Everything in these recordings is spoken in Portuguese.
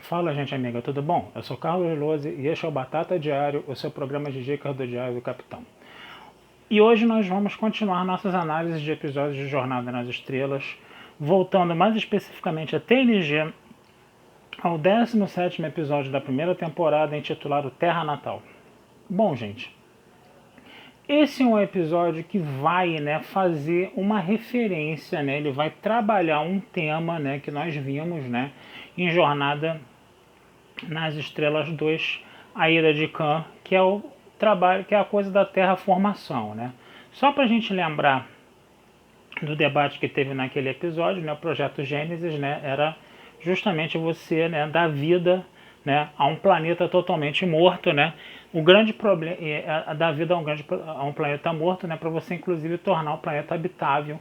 Fala, gente amiga, tudo bom? Eu sou Carlos Lose e este é o Batata Diário, o seu programa de dicas do Diário do Capitão. E hoje nós vamos continuar nossas análises de episódios de Jornada nas Estrelas, voltando mais especificamente a TNG, ao 17º episódio da primeira temporada, intitulado Terra Natal. Bom, gente, esse é um episódio que vai, fazer uma referência, ele vai trabalhar um tema, que nós vimos, em Jornada nas Estrelas 2, a Ira de Khan, que é o trabalho, que é a coisa da terraformação, Só para a gente lembrar do debate que teve naquele episódio, o projeto Gênesis, era justamente você, dar vida, a um planeta totalmente morto, O grande problema é dar vida a um planeta morto, para você inclusive tornar o planeta habitável,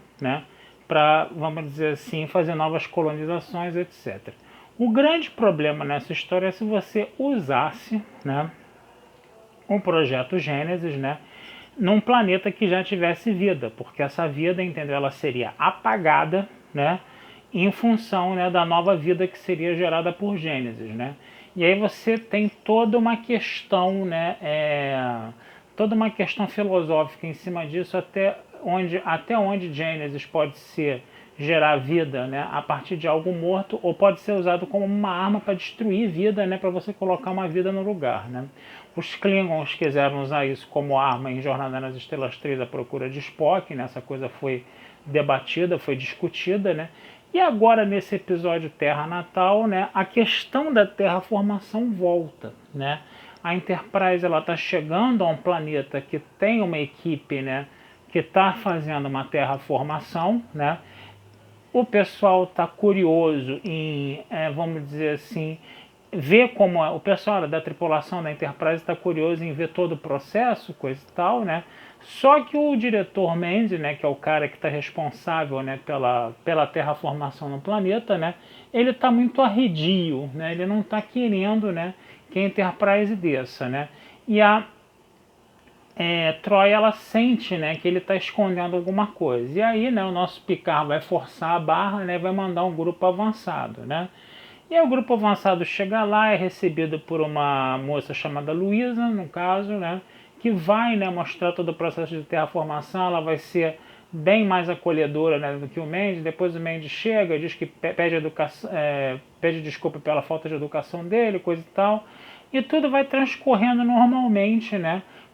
para, vamos dizer assim, fazer novas colonizações, etc. O grande problema nessa história é se você usasse, um projeto Gênesis, num planeta que já tivesse vida, porque essa vida, entendeu, ela seria apagada, em função, da nova vida que seria gerada por Gênesis, E aí você tem toda uma questão, toda uma questão filosófica em cima disso, até onde Gênesis pode ser gerar vida, a partir de algo morto, ou pode ser usado como uma arma para destruir vida, para você colocar uma vida no lugar, Os Klingons quiseram usar isso como arma em Jornada nas Estrelas 3, a procura de Spock, Essa coisa foi debatida, foi discutida, E agora nesse episódio Terra Natal, a questão da terraformação volta, A Enterprise ela está chegando a um planeta que tem uma equipe, que está fazendo uma terraformação, O pessoal está curioso em, vamos dizer assim, ver como o pessoal da tripulação da Enterprise está curioso em ver todo o processo, coisa e tal, Só que o diretor Mendes, que é o cara que está responsável, pela terraformação no planeta, ele está muito arredio, Ele não está querendo, que a Enterprise desça, E a Troi, ela sente, que ele está escondendo alguma coisa. E aí, o nosso Picard vai forçar a barra, vai mandar um grupo avançado, E aí o grupo avançado chega lá, é recebido por uma moça chamada Luísa, no caso, que vai, mostrar todo o processo de terraformação. Ela vai ser bem mais acolhedora, do que o Mendes. Depois o Mendes chega, diz que pede desculpa pela falta de educação dele, coisa e tal. E tudo vai transcorrendo normalmente,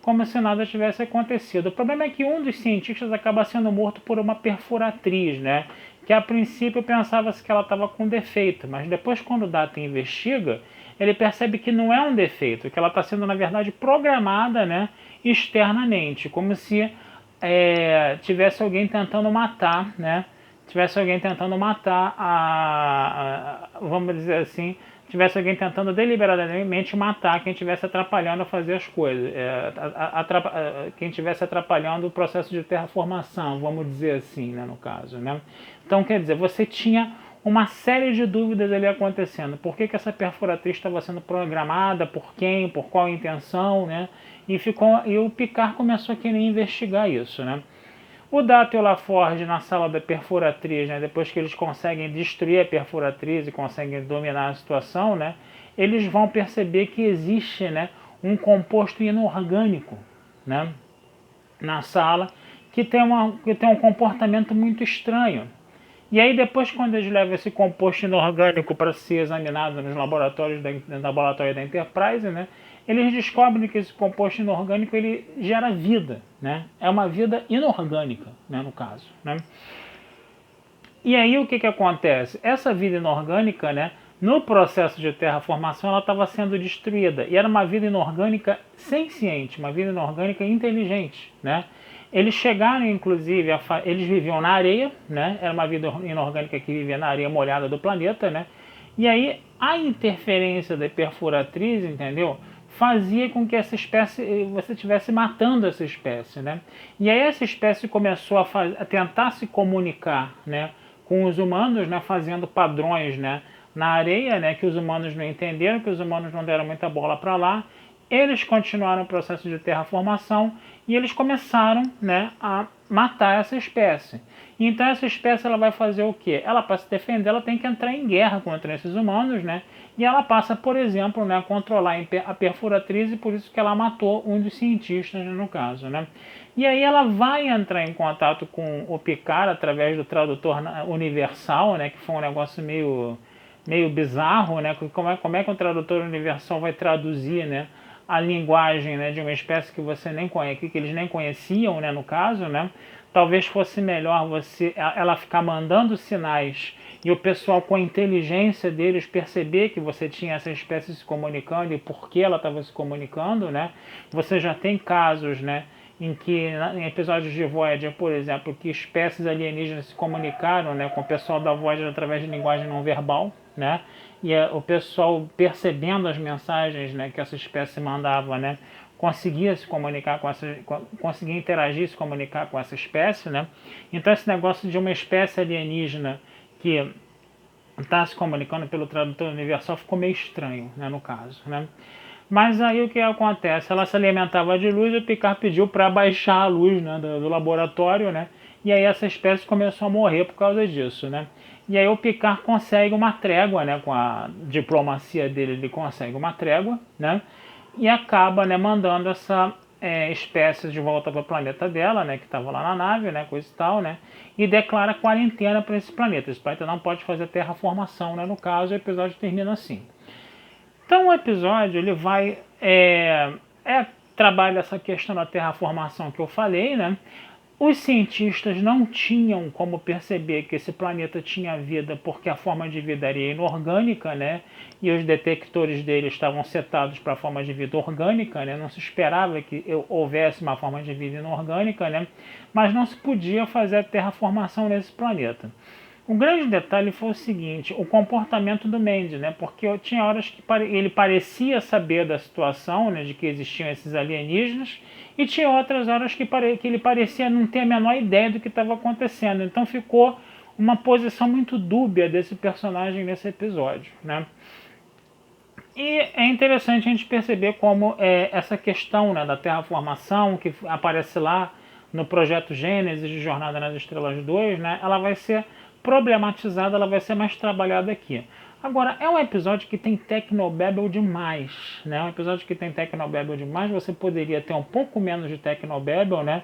como se nada tivesse acontecido. O problema é que um dos cientistas acaba sendo morto por uma perfuratriz, que a princípio pensava-se que ela estava com defeito, mas depois, quando o Data investiga, ele percebe que não é um defeito, que ela está sendo, na verdade, programada, externamente, como se tivesse alguém tentando matar, tivesse alguém tentando matar vamos dizer assim, tivesse alguém tentando deliberadamente matar quem estivesse atrapalhando a fazer as coisas, quem estivesse atrapalhando o processo de terraformação, vamos dizer assim, no caso, Então, quer dizer, você tinha uma série de dúvidas ali acontecendo. Por que essa perfuratriz estava sendo programada, por quem, por qual intenção, E o Picard começou a querer investigar isso, O Data e o LaForge na sala da perfuratriz, depois que eles conseguem destruir a perfuratriz e conseguem dominar a situação, eles vão perceber que existe, um composto inorgânico, na sala, que tem um comportamento muito estranho. E aí depois, quando eles levam esse composto inorgânico para ser examinado nos laboratório da Enterprise, eles descobrem que esse composto inorgânico ele gera vida, É uma vida inorgânica, no caso, E aí o que acontece? Essa vida inorgânica, no processo de terraformação, ela estava sendo destruída. E era uma vida inorgânica senciente, uma vida inorgânica inteligente, Eles chegaram, inclusive, eles viviam na areia, Era uma vida inorgânica que vivia na areia molhada do planeta, E aí a interferência da perfuratriz, entendeu? Fazia com que essa espécie, você estivesse matando essa espécie, E aí essa espécie começou a tentar se comunicar, com os humanos, fazendo padrões, na areia, que os humanos não entenderam, que os humanos não deram muita bola para lá. Eles continuaram o processo de terraformação e eles começaram, né, a matar essa espécie. Então essa espécie ela vai fazer o quê? Ela, para se defender, ela tem que entrar em guerra contra esses humanos, né? E ela passa, por exemplo, né, a controlar a perfuratriz, e por isso que ela matou um dos cientistas, no caso, né? E aí ela vai entrar em contato com o Picard através do tradutor universal, né, que foi um negócio meio bizarro, né? Como é que o tradutor universal vai traduzir, né, a linguagem, né, de uma espécie que você nem conhece, que eles nem conheciam, né, no caso, né? Talvez fosse melhor ela ficar mandando sinais e o pessoal, com a inteligência deles, perceber que você tinha essa espécie se comunicando e por que ela estava se comunicando, né? Você já tem casos, né, em que, em episódios de Voyager, por exemplo, que espécies alienígenas se comunicaram, né, com o pessoal da Voyager através de linguagem não verbal, né? E o pessoal, percebendo as mensagens, né, que essa espécie mandava, né, conseguia se comunicar conseguia interagir, se comunicar com essa espécie, né? Então esse negócio de uma espécie alienígena que está se comunicando pelo tradutor universal ficou meio estranho, né, no caso, né? Mas aí o que acontece? Ela se alimentava de luz e o Picard pediu para baixar a luz, né, do laboratório, né? E aí essa espécie começou a morrer por causa disso, né? E aí o Picard consegue uma trégua, né, com a diplomacia dele, ele consegue uma trégua, né? E acaba, né, mandando essa espécie de volta para o planeta dela, né, que estava lá na nave, né, coisa e tal, né? E declara quarentena para esse planeta. Esse planeta não pode fazer terraformação, né? No caso, o episódio termina assim. Então o episódio ele vai trabalha essa questão da terraformação que eu falei, né? Os cientistas não tinham como perceber que esse planeta tinha vida porque a forma de vida era inorgânica, né? E os detectores dele estavam setados para a forma de vida orgânica, né? Não se esperava que houvesse uma forma de vida inorgânica, né? Mas não se podia fazer a terraformação nesse planeta. O grande detalhe foi o seguinte, o comportamento do Mendes, né? Porque tinha horas que ele parecia saber da situação, né, de que existiam esses alienígenas, e tinha outras horas que ele parecia não ter a menor ideia do que estava acontecendo. Então ficou uma posição muito dúbia desse personagem nesse episódio, né? E é interessante a gente perceber como essa questão, né, da terraformação, que aparece lá no projeto Gênesis de Jornada nas Estrelas 2, né, ela vai ser problematizada, ela vai ser mais trabalhada aqui. Agora, é um episódio que tem Tecnobabble demais, né? Um episódio que tem Tecnobabble demais, você poderia ter um pouco menos de Tecnobabble, né?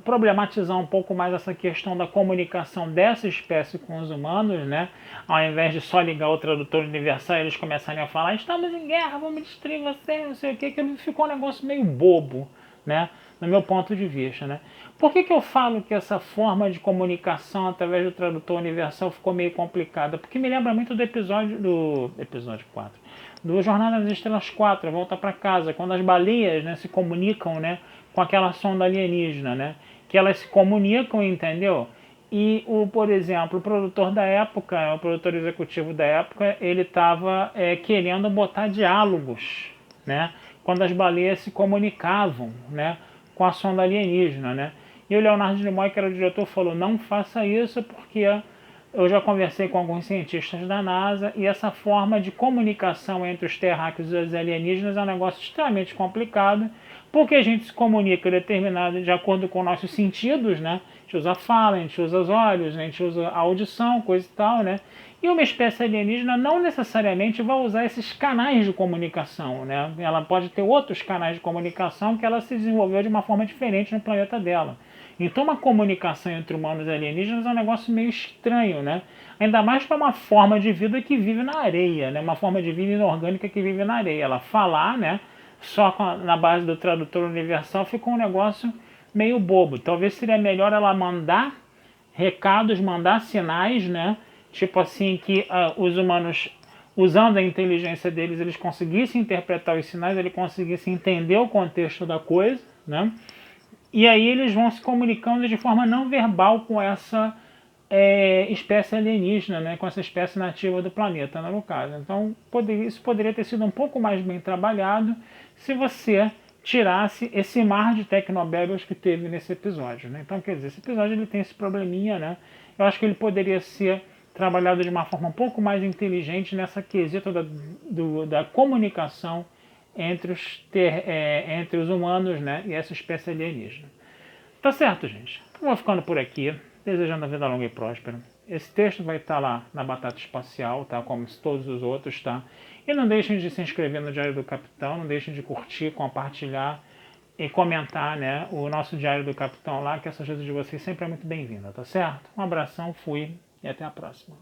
Problematizar um pouco mais essa questão da comunicação dessa espécie com os humanos, né? Ao invés de só ligar o tradutor universal e eles começarem a falar, estamos em guerra, vamos destruir você, não sei o que ficou um negócio meio bobo, né? No meu ponto de vista, né? Por que eu falo que essa forma de comunicação através do tradutor universal ficou meio complicada? Porque me lembra muito do episódio 4, do Jornada nas Estrelas 4, Volta para Casa, quando as baleias, né, se comunicam, né, com aquela sonda alienígena, né? Que elas se comunicam, entendeu? E, por exemplo, o produtor da época, o produtor executivo da época, ele estava querendo botar diálogos, né? Quando as baleias se comunicavam, né, com a sonda alienígena, né? E o Leonardo Nimoy, que era o diretor, falou, não faça isso porque eu já conversei com alguns cientistas da NASA e essa forma de comunicação entre os terráqueos e os alienígenas é um negócio extremamente complicado, porque a gente se comunica determinado de acordo com nossos sentidos, né? A gente usa a fala, a gente usa os olhos, a gente usa a audição, coisa e tal, né? E uma espécie alienígena não necessariamente vai usar esses canais de comunicação, né? Ela pode ter outros canais de comunicação que ela se desenvolveu de uma forma diferente no planeta dela. Então uma comunicação entre humanos e alienígenas é um negócio meio estranho, né? Ainda mais para uma forma de vida que vive na areia, né? Uma forma de vida inorgânica que vive na areia. Ela falar, né, só na base do tradutor universal ficou um negócio meio bobo. Talvez seria melhor ela mandar recados, mandar sinais, né? Tipo assim, que os humanos, usando a inteligência deles, eles conseguissem interpretar os sinais, eles conseguissem entender o contexto da coisa, né? E aí eles vão se comunicando de forma não verbal com essa espécie alienígena, né? Com essa espécie nativa do planeta, né, no caso. Então isso poderia ter sido um pouco mais bem trabalhado se você tirasse esse mar de tecnobabbles que teve nesse episódio, né? Então, quer dizer, esse episódio ele tem esse probleminha, né? Eu acho que ele poderia ser trabalhado de uma forma um pouco mais inteligente nessa quesito da comunicação entre os humanos, né, e essa espécie alienígena. Tá certo, gente? Então, vou ficando por aqui, desejando a vida longa e próspera. Esse texto vai estar lá na Batata Espacial, tá? Como todos os outros, tá? E não deixem de se inscrever no Diário do Capitão, não deixem de curtir, compartilhar e comentar, né, o nosso Diário do Capitão lá, que essa ajuda de vocês sempre é muito bem-vinda, tá certo? Um abração, fui e até a próxima.